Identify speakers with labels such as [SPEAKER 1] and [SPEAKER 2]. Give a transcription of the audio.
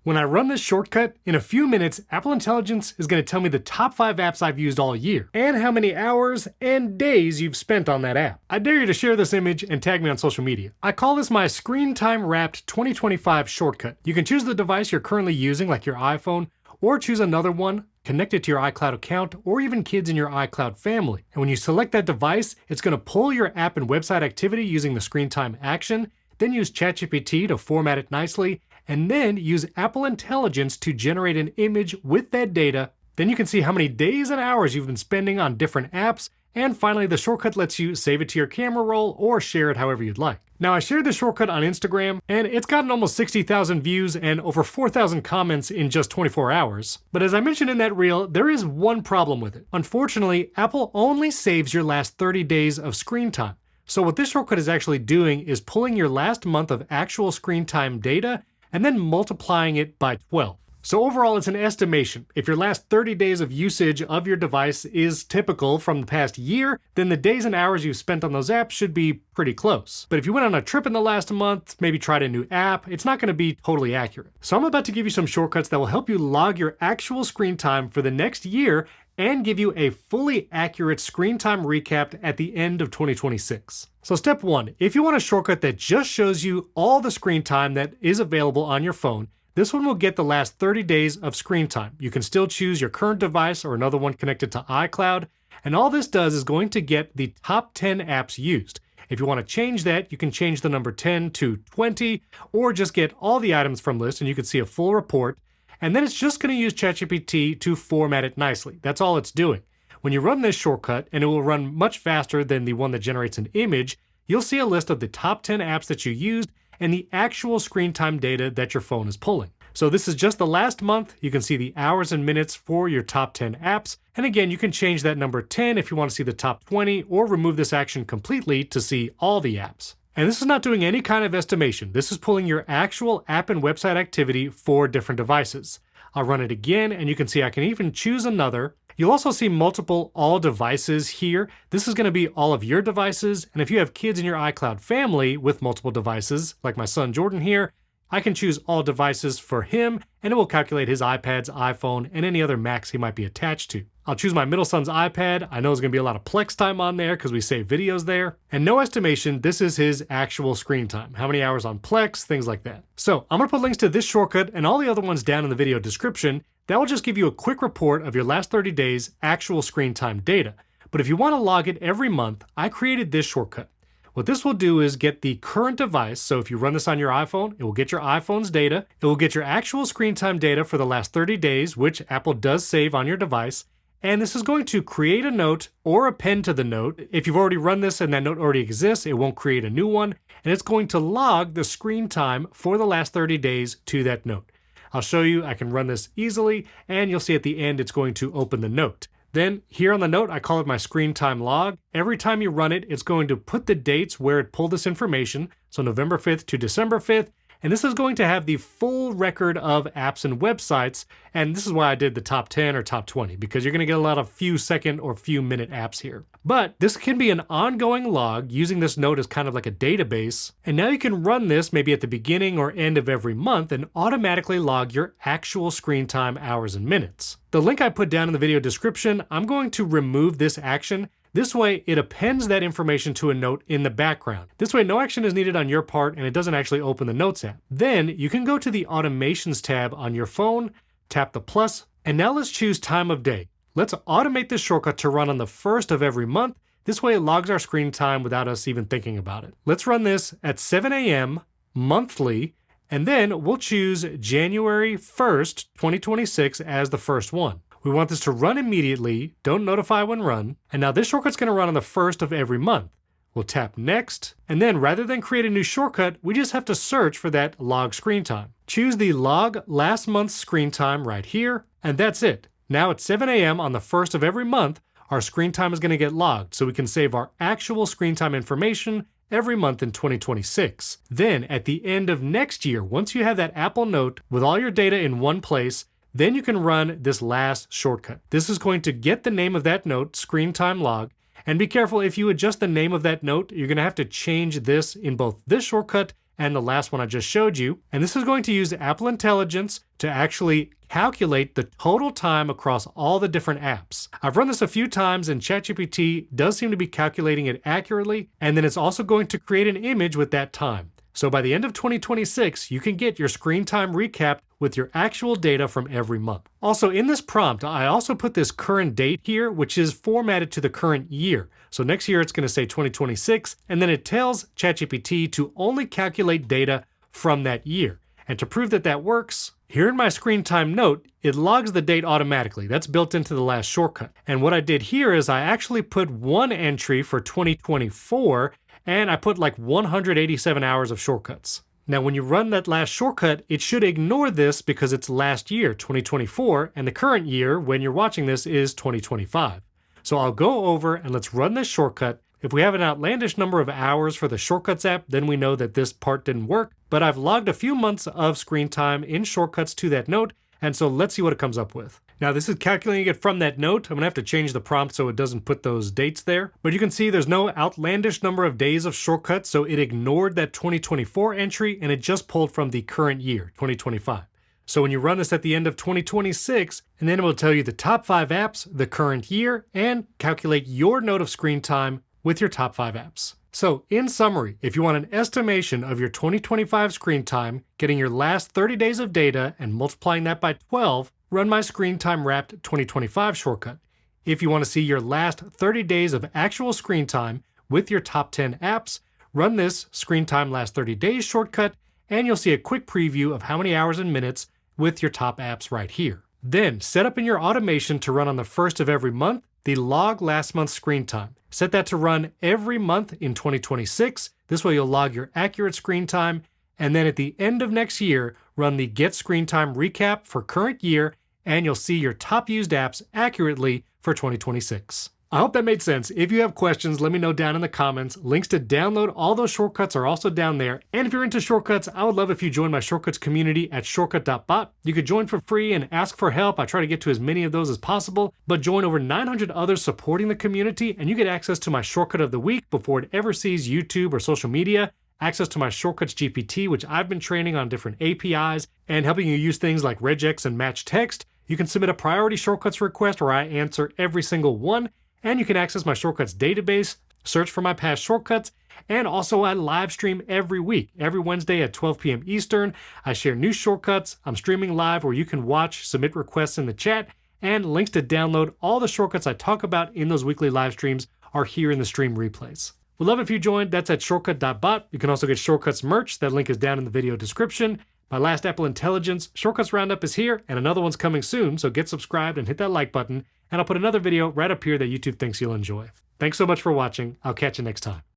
[SPEAKER 1] When I run this shortcut, in a few minutes, Apple Intelligence is going to tell me the top 5 apps I've used all year, and how many hours and days you've spent on that app. I dare you to share this image and tag me on social media. I call this my Screen Time Wrapped 2025 shortcut. You can choose the device you're currently using, like your iPhone, or choose another one, connect it to your iCloud account, or even kids in your iCloud family. And when you select that device, it's going to pull your app and website activity using the Screen Time action, then use ChatGPT to format it nicely, and then use Apple Intelligence to generate an image with that data. Then you can see how many days and hours you've been spending on different apps. And finally, the shortcut lets you save it to your camera roll or share it however you'd like. Now, I shared this shortcut on Instagram, and it's gotten almost 60,000 views and over 4,000 comments in just 24 hours. But as I mentioned in that reel, there is one problem with it. Unfortunately, Apple only saves your last 30 days of screen time. So what this shortcut is actually doing is pulling your last month of actual screen time data and then multiplying it by 12. So overall, it's an estimation. If your last 30 days of usage of your device is typical from the past year, then the days and hours you've spent on those apps should be pretty close. But if you went on a trip in the last month, maybe tried a new app, it's not going to be totally accurate. So I'm about to give you some shortcuts that will help you log your actual screen time for the next year and give you a fully accurate screen time recap at the end of 2026. So step 1, if you want a shortcut that just shows you all the screen time that is available on your phone, this one will get the last 30 days of screen time. You can still choose your current device or another one connected to iCloud, and all this does is going to get the top 10 apps used. If you want to change that, you can change the number 10 to 20, or just get all the items from list and you can see a full report. And then it's just going to use ChatGPT to format it nicely. That's all it's doing. When you run this shortcut, and it will run much faster than the one that generates an image, you'll see a list of the top 10 apps that you used and the actual screen time data that your phone is pulling. So this is just the last month. You can see the hours and minutes for your top 10 apps. And again, you can change that number 10 if you want to see the top 20, or remove this action completely to see all the apps. And this is not doing any kind of estimation. This is pulling your actual app and website activity for different devices. I'll run it again, and you can see I can even choose another. You'll also see multiple all devices here. This is going to be all of your devices. And if you have kids in your iCloud family with multiple devices, like my son Jordan here, I can choose all devices for him, and it will calculate his iPads, iPhone, and any other Macs he might be attached to. I'll choose my middle son's iPad. I know there's going to be a lot of Plex time on there because we save videos there. And no estimation, this is his actual screen time. How many hours on Plex, things like that. So I'm going to put links to this shortcut and all the other ones down in the video description. That will just give you a quick report of your last 30 days actual screen time data. But if you want to log it every month, I created this shortcut. What this will do is get the current device. So if you run this on your iPhone, it will get your iPhone's data. It will get your actual screen time data for the last 30 days, which Apple does save on your device. And this is going to create a note or append to the note. If you've already run this and that note already exists, it won't create a new one. And it's going to log the screen time for the last 30 days to that note. I'll show you, I can run this easily, and you'll see at the end it's going to open the note. Then here on the note, I call it my screen time log. Every time you run it, it's going to put the dates where it pulled this information. So November 5th to December 5th. And this is going to have the full record of apps and websites. And this is why I did the top 10 or top 20, because you're going to get a lot of few second or few minute apps here. But this can be an ongoing log using this note as kind of like a database. And now you can run this maybe at the beginning or end of every month and automatically log your actual screen time hours and minutes. The link I put down in the video description, I'm going to remove this action. This way, it appends that information to a note in the background. This way, no action is needed on your part, and it doesn't actually open the Notes app. Then, you can go to the Automations tab on your phone, tap the plus, and now let's choose time of day. Let's automate this shortcut to run on the 1st of every month. This way, it logs our screen time without us even thinking about it. Let's run this at 7 a.m. monthly, and then we'll choose January 1st, 2026 as the first one. We want this to run immediately, don't notify when run, and now this shortcut's going to run on the 1st of every month. We'll tap next, and then rather than create a new shortcut, we just have to search for that log screen time. Choose the log last month's screen time right here, and that's it. Now at 7 a.m. on the 1st of every month, our screen time is going to get logged, so we can save our actual screen time information every month in 2026. Then at the end of next year, once you have that Apple Note with all your data in one place, then you can run this last shortcut. This is going to get the name of that note, screen time log, and be careful if you adjust the name of that note, you're going to have to change this in both this shortcut and the last one I just showed you. And this is going to use Apple Intelligence to actually calculate the total time across all the different apps. I've run this a few times and ChatGPT does seem to be calculating it accurately, and then it's also going to create an image with that time. So by the end of 2026, you can get your screen time recapped with your actual data from every month. Also, in this prompt, I also put this current date here, which is formatted to the current year. So next year it's going to say 2026, and then it tells ChatGPT to only calculate data from that year. And to prove that that works, here in my screen time note, it logs the date automatically. That's built into the last shortcut. And what I did here is I actually put one entry for 2024, and I put like 187 hours of shortcuts. Now, when you run that last shortcut, it should ignore this because it's last year, 2024, and the current year, when you're watching this, is 2025. So I'll go over and let's run this shortcut. If we have an outlandish number of hours for the Shortcuts app, then we know that this part didn't work, but I've logged a few months of screen time in Shortcuts to that note, and so let's see what it comes up with. Now this is calculating it from that note. I'm gonna have to change the prompt so it doesn't put those dates there, but you can see there's no outlandish number of days of shortcuts, so it ignored that 2024 entry and it just pulled from the current year, 2025. So when you run this at the end of 2026, and then it will tell you the top 5 apps, the current year, and calculate your note of screen time with your top 5 apps. So in summary, if you want an estimation of your 2025 screen time, getting your last 30 days of data and multiplying that by 12, run my screen time wrapped 2025 shortcut. If you want to see your last 30 days of actual screen time with your top 10 apps, run this screen time last 30 days shortcut, and you'll see a quick preview of how many hours and minutes with your top apps right here. Then set up in your automation to run on the first of every month, the log last month's screen time. Set that to run every month in 2026. This way you'll log your accurate screen time, and then at the end of next year, run the get screen time recap for current year, and you'll see your top used apps accurately for 2026. I hope that made sense. If you have questions, let me know down in the comments. Links to download all those shortcuts are also down there. And if you're into shortcuts, I would love if you join my shortcuts community at shortcut.bot. You could join for free and ask for help. I try to get to as many of those as possible, but join over 900 others supporting the community, and you get access to my shortcut of the week before it ever sees YouTube or social media, access to my Shortcuts GPT, which I've been training on different APIs and helping you use things like regex and match text. You can submit a priority shortcuts request where I answer every single one. And you can access my shortcuts database, search for my past shortcuts, and also I live stream every week. Every Wednesday at 12 p.m. Eastern, I share new shortcuts. I'm streaming live where you can watch, submit requests in the chat, and links to download all the shortcuts I talk about in those weekly live streams are here in the stream replays. We'd love if you joined. That's at shortcut.bot. You can also get Shortcuts merch. That link is down in the video description. My last Apple Intelligence Shortcuts Roundup is here, and another one's coming soon, so get subscribed and hit that like button. And I'll put another video right up here that YouTube thinks you'll enjoy. Thanks so much for watching. I'll catch you next time.